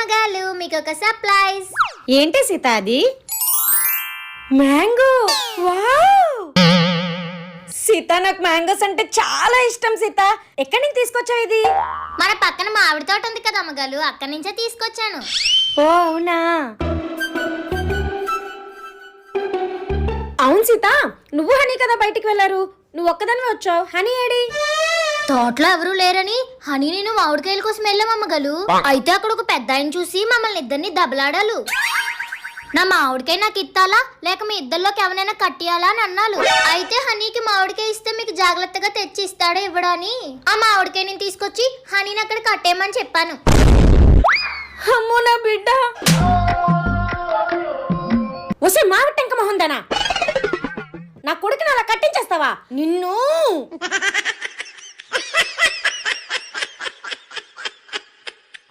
అమ్మగారు, మీకు ఒక సర్ప్రైజ్. ఏంటి సీత అది? మ్యాంగో. వావ్ సీత, నాకు మ్యాంగోస్ అంటే చాలా ఇష్టం. సీత, ఎక్కడి నుంచి తీసుకొచ్చావు ఇది? మన పక్కన మామిడి తోట ఉంది కదా అమ్మగారు, అక్కడి నుంచే తీసుకొచ్చాను. ఓ అవునా. అవును సీత, నువ్వు హనీ కదా బయటికి వెళ్ళారు, నువ్వు ఒక్కదానివే వచ్చావు. Honey AD? తోటలో ఎవరూ లేరని హనీ నేను మామిడికాయల కోసం వెళ్ళాం అమ్మగారు. అయితే అక్కడ ఒక పెద్ద ఆయన చూసి మమ్మల్ని ఇద్దరిని దెబ్బలాడాలు. నా మామిడికాయ నాకు ఇత్తాలా లేక మీ ఇద్దరిలోకి ఎవరైనా కట్టియాలా అని అన్నాడు. అయితే హనీకి మామిడికాయ ఇస్తే మీకు జాగ్రత్తగా తెచ్చి ఇస్తాడా ఇవ్వడాని ఆ మామిడికాయ నేను తీసుకొచ్చి హనీని అక్కడ కట్టేయమని చెప్పాను. అమ్మో నా బిడ్డ. వసే మామిడి టెంక మొహందనా, నా కొడుకుని అలా కట్టించేస్తావా నిన్ను?